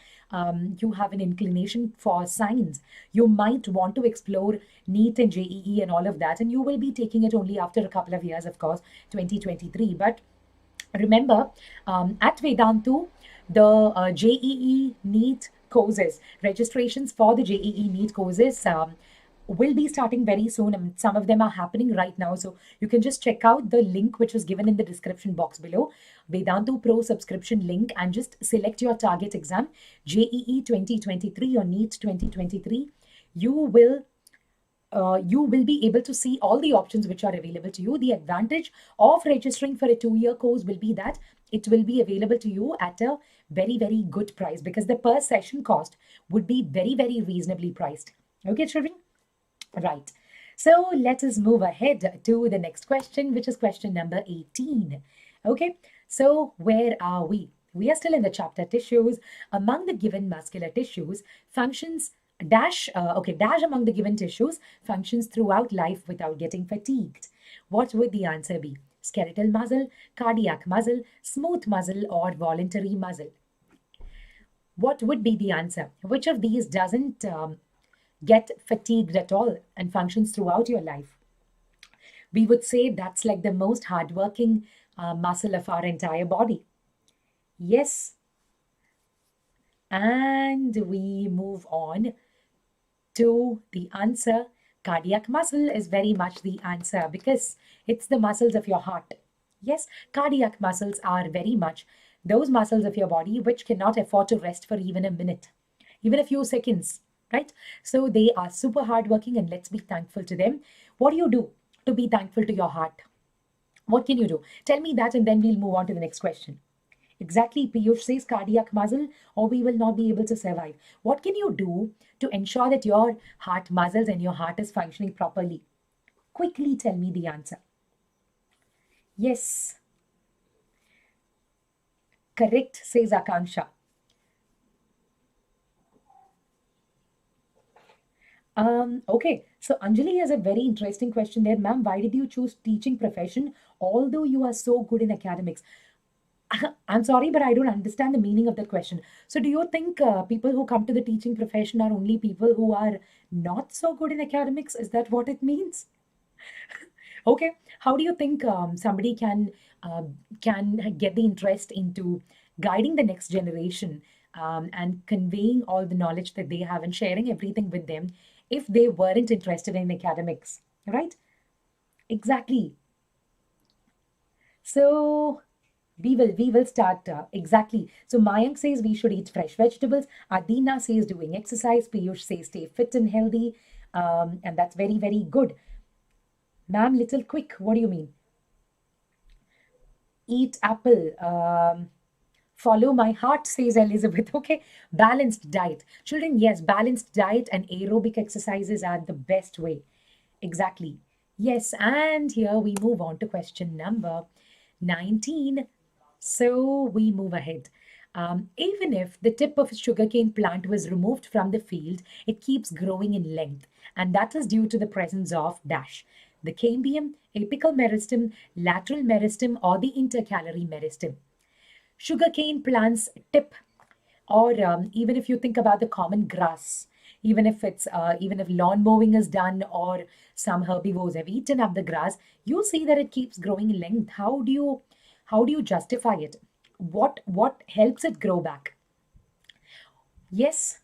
[SPEAKER 1] you have an inclination for science. You might want to explore NEET and JEE and all of that, and you will be taking it only after a couple of years, of course, 2023. But remember, at Vedantu, the JEE NEET courses, registrations for the JEE NEET courses will be starting very soon. Some of them are happening right now. So you can just check out the link which was given in the description box below, Vedantu Pro subscription link, and just select your target exam, JEE 2023 or NEET 2023. You will be able to see all the options which are available to you. The advantage of registering for a 2-year course will be that it will be available to you at a very, very good price, because the per session cost would be very, very reasonably priced. Okay, children? Right. So let us move ahead to the next question, which is question number 18. Okay. So where are we? We are still in the chapter tissues. Among the given muscular tissues, functions dash among the given tissues functions throughout life without getting fatigued. What would the answer be? Skeletal muscle, cardiac muscle, smooth muscle, or voluntary muscle? What would be the answer? Which of these doesn't get fatigued at all and functions throughout your life? We would say that's like the most hardworking muscle of our entire body. Yes. And we move on to the answer. Cardiac muscle is very much the answer because it's the muscles of your heart. Yes, cardiac muscles are very much those muscles of your body which cannot afford to rest for even a minute, even a few seconds. right? So they are super hardworking and let's be thankful to them. What do you do to be thankful to your heart? What can you do? Tell me that and then we'll move on to the next question. Exactly, Piyush says cardiac muscle, or we will not be able to survive. What can you do to ensure that your heart muscles and your heart is functioning properly? Quickly tell me the answer. Yes, correct, says Akanksha. Okay, so Anjali has a very interesting question there. Ma'am, why did you choose teaching profession although you are so good in academics? I'm sorry, but I don't understand the meaning of that question. So, do you think people who come to the teaching profession are only people who are not so good in academics? Is that what it means? Okay, how do you think somebody can get the interest into guiding the next generation and conveying all the knowledge that they have and sharing everything with them if they weren't interested in academics, right? Exactly. So we will start exactly. So Mayank says we should eat fresh vegetables. Adina says doing exercise. Piyush says stay fit and healthy, and that's very very good. Ma'am, little quick. What do you mean? Eat apple. Follow my heart, says Elizabeth. Okay, balanced diet. Children, yes, balanced diet and aerobic exercises are the best way. Exactly. Yes, and here we move on to question number 19. So we move ahead. Even if the tip of a sugarcane plant was removed from the field, it keeps growing in length, and that is due to the presence of dash. The cambium, apical meristem, lateral meristem, or the intercalary meristem. Sugarcane plants tip, or even if you think about the common grass, even if lawn mowing is done or some herbivores have eaten up the grass, you see that it keeps growing in length. How do you justify it? What helps it grow back? Yes,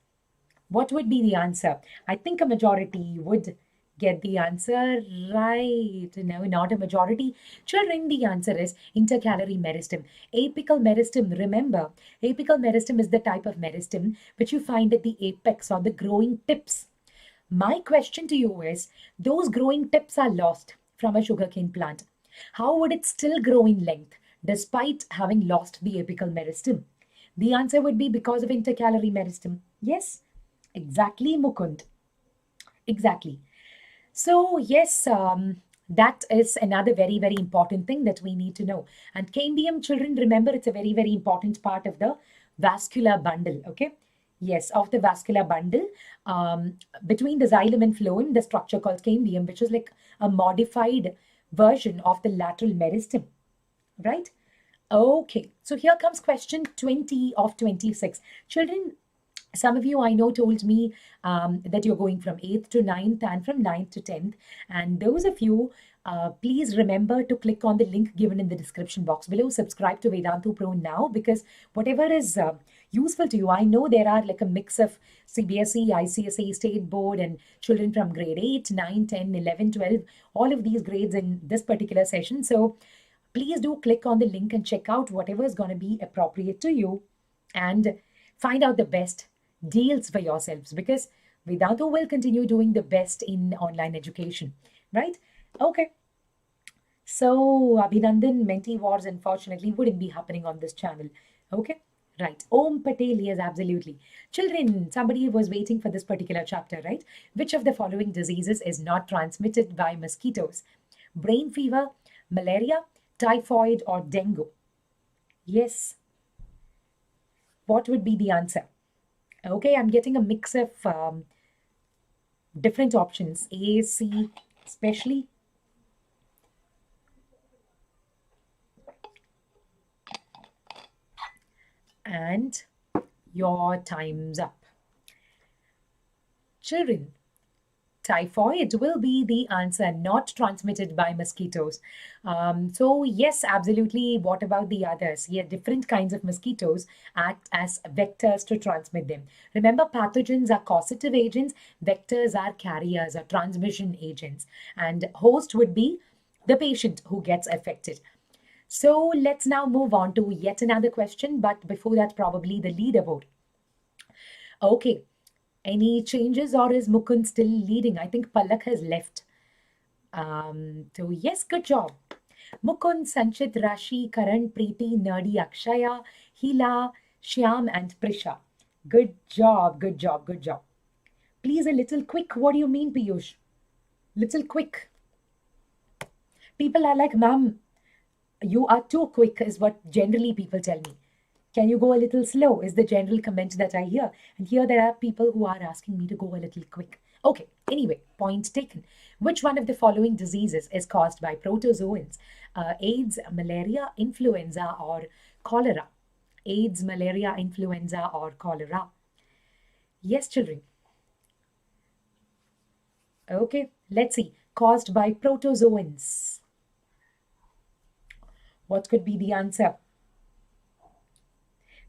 [SPEAKER 1] what would be the answer? I think a majority would get the answer right. No, not a majority. Children, the answer is intercalary meristem. Apical meristem, remember, apical meristem is the type of meristem which you find at the apex or the growing tips. My question to you is, those growing tips are lost from a sugarcane plant. How would it still grow in length despite having lost the apical meristem? The answer would be because of intercalary meristem. Yes, exactly, Mukund. Exactly. So, yes, that is another very, very important thing that we need to know. And cambium, children, remember it's a very, very important part of the vascular bundle. Okay. Yes, of the vascular bundle. Between the xylem and phloem, the structure called cambium, which is like a modified version of the lateral meristem, right? Okay, so here comes question 20 of 26. Children, some of you I know told me that you're going from 8th to ninth and from ninth to 10th. And those of you, please remember to click on the link given in the description box below. Subscribe to Vedantu Pro now because whatever is useful to you, I know there are like a mix of CBSE, ICSE, State Board, and children from grade 8, 9, 10, 11, 12, all of these grades in this particular session. So please do click on the link and check out whatever is going to be appropriate to you and find out the best deals for yourselves because Vedantu will continue doing the best in online education, right? Okay. So, Abhinandan, Menti Wars unfortunately wouldn't be happening on this channel. Okay? Right. Om Patel, yes, absolutely. Children, somebody was waiting for this particular chapter, right? Which of the following diseases is not transmitted by mosquitoes? Brain fever, malaria, typhoid, or dengue? Yes. What would be the answer? Okay, I'm getting a mix of different options. A, C, especially. And your time's up. Children, typhoid will be the answer, not transmitted by mosquitoes. So, yes, absolutely. What about the others? Yeah, different kinds of mosquitoes act as vectors to transmit them. Remember, pathogens are causative agents, vectors are carriers or transmission agents, and host would be the patient who gets affected. So, let's now move on to yet another question, but before that, probably the leaderboard. Okay, Any changes, or is Mukund still leading? I think Palak has left. So yes, good job. Mukund, Sanchit, Rashi, Karan, Preeti, Nerdy, Akshaya, Hila, Shyam, and Prisha. Good job, good job, good job. Please, a little quick. What do you mean, Piyush? Little quick. People are like, ma'am, you are too quick, is what generally people tell me. Can you go a little slow? Is the general comment that I hear. And here there are people who are asking me to go a little quick. Okay, anyway, point taken. Which one of the following diseases is caused by protozoans? AIDS, malaria, influenza, or cholera? AIDS, malaria, influenza, or cholera? Yes, children. Okay, let's see. Caused by protozoans. What could be the answer?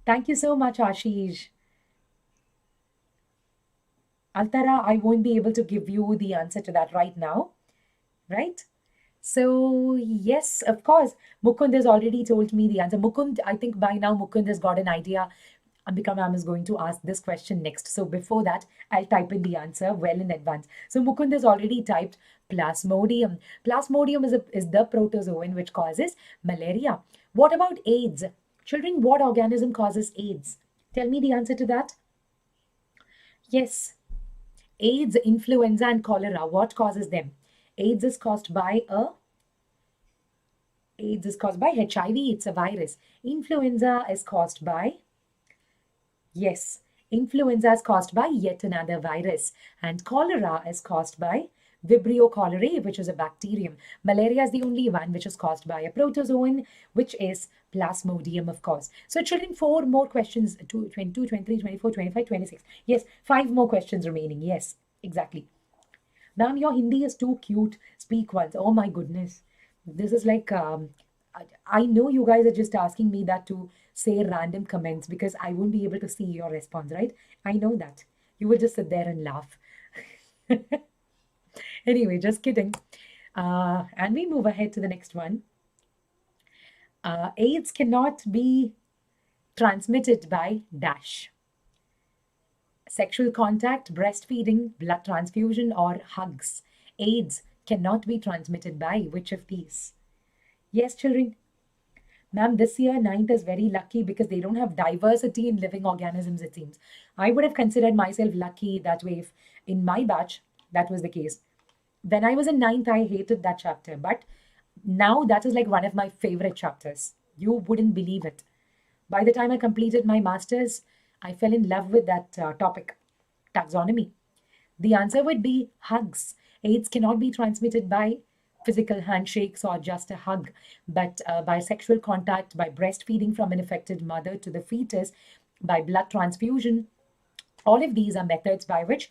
[SPEAKER 1] Thank you so much, Ashish. Altara, I won't be able to give you the answer to that right now, right? So, yes, of course, Mukund has already told me the answer. Mukund, I think by now Mukund has got an idea. Ambika ma'am is going to ask this question next. So, before that, I'll type in the answer well in advance. So, Mukund has already typed Plasmodium. Plasmodium is the protozoan which causes malaria. What about AIDS? Children, what organism causes AIDS? Tell me the answer to that. Yes, AIDS, influenza, and cholera. What causes them? AIDS is caused by a AIDS is caused by HIV. It's a virus. Influenza is caused by, yes, influenza is caused by yet another virus. And cholera is caused by Vibrio cholerae, which is a bacterium. Malaria is the only one which is caused by a protozoan, which is Plasmodium, of course. So, children, four more questions 22, 23, 24, 25, 26. Yes, five more questions remaining. Yes, exactly. Ma'am, your Hindi is too cute. Speak once. Oh my goodness. This is like, I know you guys are just asking me that to say random comments because I won't be able to see your response, right? I know that. You will just sit there and laugh. Anyway, just kidding. And we move ahead to the next one. AIDS cannot be transmitted by dash. Sexual contact, breastfeeding, blood transfusion, or hugs. AIDS cannot be transmitted by which of these? Yes, children. Ma'am, this year ninth is very lucky because they don't have diversity in living organisms, it seems. I would have considered myself lucky that way if in my batch that was the case. When I was in ninth, I hated that chapter, but now that is like one of my favorite chapters. You wouldn't believe it. By the time I completed my master's, I fell in love with that topic, taxonomy. The answer would be hugs. AIDS cannot be transmitted by physical handshakes or just a hug, but by sexual contact, by breastfeeding from an affected mother to the fetus, by blood transfusion. All of these are methods by which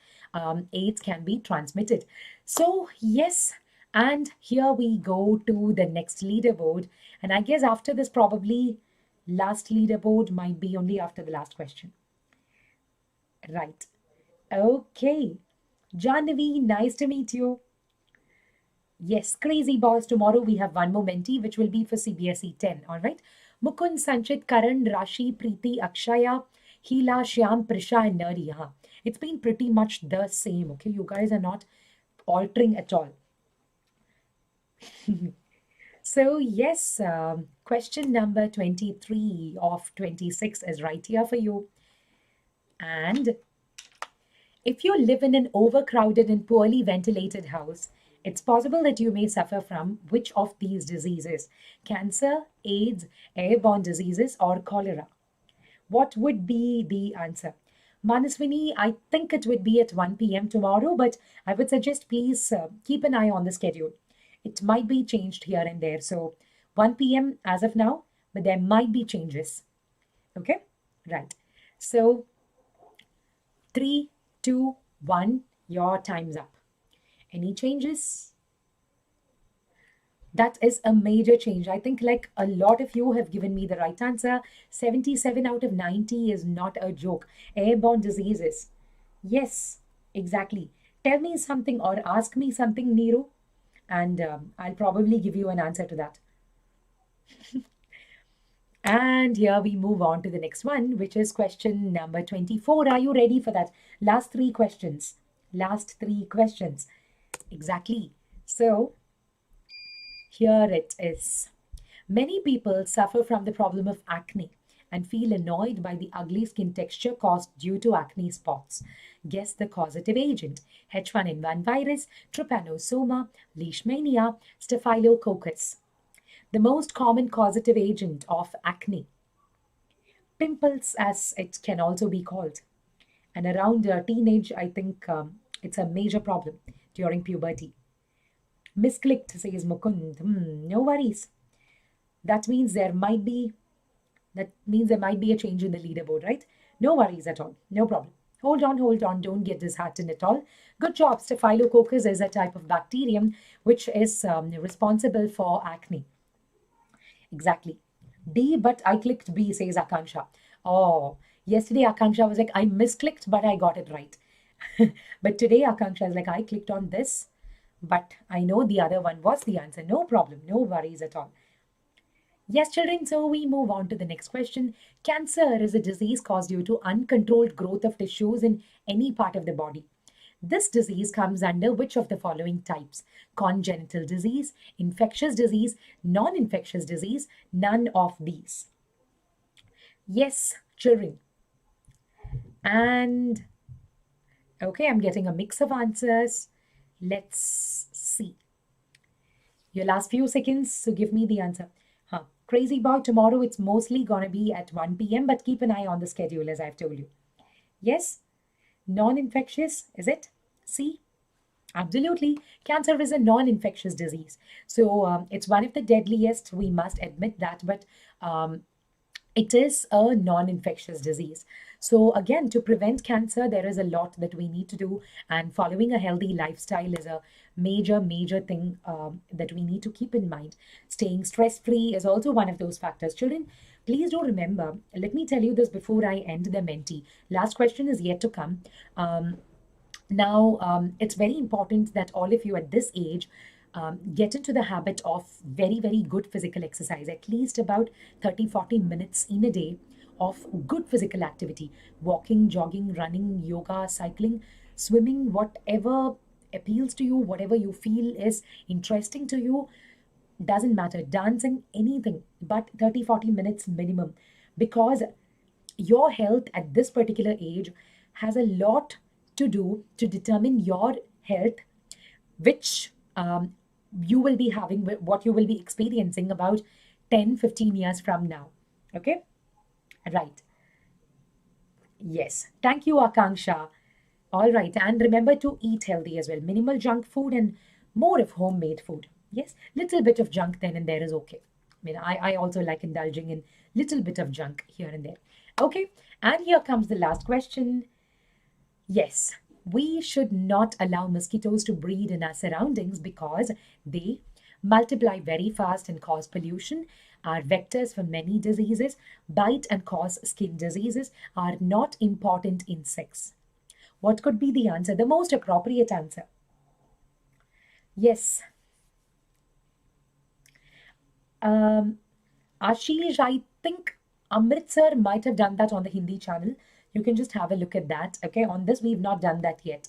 [SPEAKER 1] AIDS can be transmitted. So, yes, and here we go to the next leaderboard. And I guess after this, probably last leaderboard might be only after the last question. Right. Okay. Jahnavi, nice to meet you. Yes, crazy boss. Tomorrow we have one more Menti, which will be for CBSE 10. All right. Mukund, Sanchit, Karan, Rashi, Preeti, Akshaya, Hila, Shyam, Prisha, and Nerdy. Huh? It's been pretty much the same. Okay. You guys are not altering at all. So, yes, question number 23 of 26 is right here for you. And if you live in an overcrowded and poorly ventilated house, it's possible that you may suffer from which of these diseases? Cancer, AIDS, airborne diseases, or cholera? What would be the answer? Manaswini, I think it would be at 1 p.m. tomorrow, but I would suggest please keep an eye on the schedule. It might be changed here and there. So 1 p.m. as of now, but there might be changes. Okay? Right. So 3, 2, 1, your time's up. Any changes? That is a major change. I think like a lot of you have given me the right answer. 77 out of 90 is not a joke. Airborne diseases. Yes, exactly. Tell me something or ask me something, Neeru, and I'll probably give you an answer to that. And here we move on to the next one, which is question number 24. Are you ready for that? Last three questions. Last three questions. Exactly. So here it is. Many people suffer from the problem of acne and feel annoyed by the ugly skin texture caused due to acne spots. Guess the causative agent: H1N1 virus, trypanosoma, leishmania, staphylococcus. The most common causative agent of acne, pimples as it can also be called. And around teenage, I think it's a major problem during puberty. Misclicked, says Mukund. No worries. That means there might be a change in the leaderboard, right? No worries at all. No problem. Hold on. Don't get disheartened at all. Good job. Staphylococcus is a type of bacterium which is responsible for acne. Exactly. D, but I clicked B, says Akansha. Oh, yesterday Akansha was like, I misclicked, but I got it right. But today Akansha is like, I clicked on this, but I know the other one was the answer. No problem. No worries at all. Yes, children, so we move on to the next question. Cancer is a disease caused due to uncontrolled growth of tissues in any part of the body. This disease comes under which of the following types? Congenital disease, infectious disease, non infectious disease, none of these. Yes, children. And okay, I'm getting a mix of answers. Let's see. Your last few seconds, so give me the answer. Huh. Crazy boy, tomorrow it's mostly gonna be at 1 p.m., but keep an eye on the schedule as I've told you. Yes? Non infectious, is it? See? Absolutely. Cancer is a non infectious disease. So it's one of the deadliest, we must admit that, but um, it is a non-infectious disease. So again, to prevent cancer, there is a lot that we need to do, and following a healthy lifestyle is a major thing that we need to keep in mind. Staying stress-free is also one of those factors. Children, please do remember, let me tell you this before I end the Menti. Last question is yet to come. Now, it's very important that all of you at this age get into the habit of very good physical exercise, at least about 30-40 minutes in a day of good physical activity: walking, jogging, running, yoga, cycling, swimming, whatever appeals to you, whatever you feel is interesting to you. Doesn't matter, dancing, anything, but 30-40 minutes minimum, because your health at this particular age has a lot to do to determine your health, which you will be having, what you will be experiencing about 10-15 years from now. Okay? Right. Yes. Thank you, Akanksha. All right. And remember to eat healthy as well. Minimal junk food and more of homemade food. Yes. Little bit of junk then and there is okay. I mean, I also like indulging in little bit of junk here and there. Okay. And here comes the last question. Yes, we should not allow mosquitoes to breed in our surroundings because they multiply very fast and cause pollution, are vectors for many diseases, bite and cause skin diseases, are not important insects. What could be the answer? The most appropriate answer. Yes. Um, Ashish, I think Amritsar might have done that on the Hindi channel. You can just have a look at that. Okay, on this, we've not done that yet.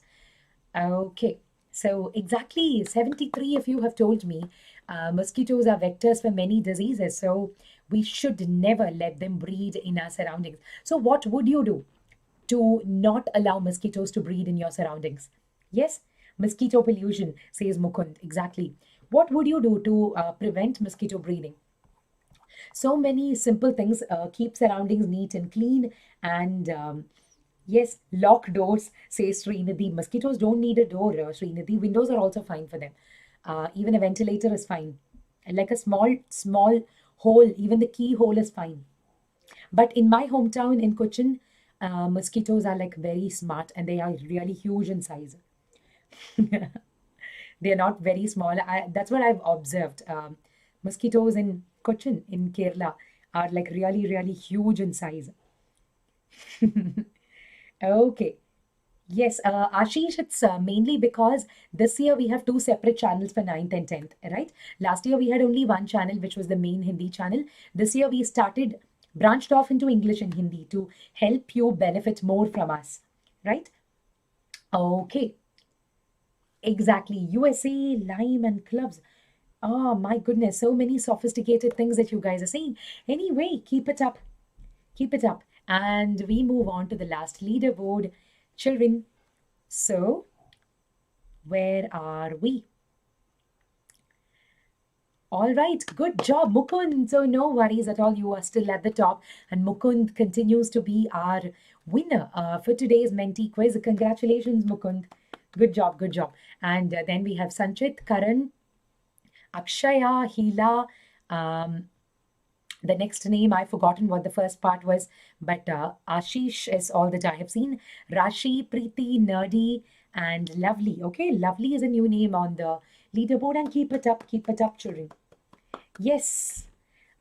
[SPEAKER 1] Okay, so exactly 73 of you have told me mosquitoes are vectors for many diseases. So we should never let them breed in our surroundings. So what would you do to not allow mosquitoes to breed in your surroundings? Yes, mosquito pollution, says Mukund. Exactly. What would you do to prevent mosquito breeding? So many simple things. Keep surroundings neat and clean, and yes, lock doors, says Srinidhi. Mosquitoes don't need a door, Srinidhi. Windows are also fine for them. Even a ventilator is fine. And like a small hole, even the keyhole is fine. But in my hometown in Cochin, mosquitoes are like very smart and they are really huge in size. They are not very small. That's what I've observed. Mosquitoes in Cochin, in Kerala, are like really huge in size. Okay. Yes, Ashish, it's mainly because this year we have two separate channels for ninth and 10th, right? Last year we had only one channel, which was the main Hindi channel. This year we started, branched off into English and Hindi to help you benefit more from us, right? Okay, exactly. USA, lime, and clubs. Oh my goodness, so many sophisticated things that you guys are saying. Anyway, keep it up. Keep it up. And we move on to the last leaderboard. Children, so where are we? All right, good job, Mukund. So, no worries at all. You are still at the top, and Mukund continues to be our winner for today's Menti quiz. Congratulations, Mukund. Good job, good job. And then we have Sanchit, Karan, Akshaya, Hila. Um, the next name, I've forgotten what the first part was, but Ashish is all that I have seen. Rashi, Preeti, Nerdy, and Lovely. Okay, Lovely is a new name on the leaderboard, and keep it up, children. Yes.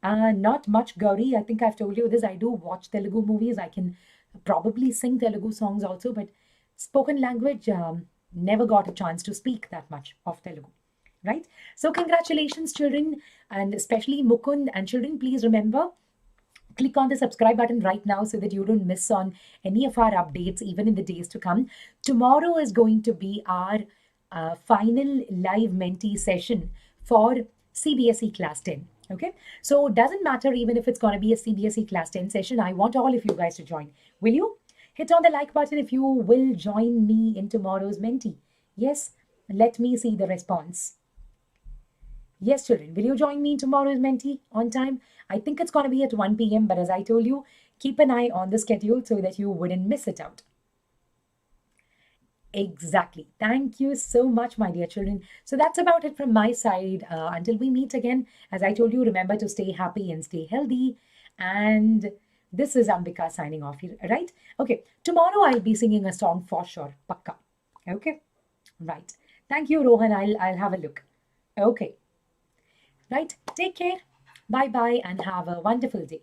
[SPEAKER 1] Not much Gauri. I think I've told you this. I do watch Telugu movies. I can probably sing Telugu songs also, but spoken language, never got a chance to speak that much of Telugu. Right? So, congratulations, children, and especially Mukund and children. Please remember, click on the subscribe button right now so that you don't miss on any of our updates even in the days to come. Tomorrow is going to be our final live mentee session for CBSE class 10. Okay, so it doesn't matter even if it's going to be a CBSE class 10 session. I want all of you guys to join. Will you? Hit on the like button if you will join me in tomorrow's mentee. Yes, let me see the response. Yes, children, will you join me in tomorrow's mentee on time? I think it's going to be at 1 p.m., but as I told you, keep an eye on the schedule so that you wouldn't miss it out. Exactly. Thank you so much, my dear children. So that's about it from my side. Until we meet again, as I told you, remember to stay happy and stay healthy. And this is Ambika signing off, right? Okay. Tomorrow I'll be singing a song for sure. Pakka. Okay. Right. Thank you, Rohan. I'll have a look. Okay. Right. Take care. Bye bye and have a wonderful day.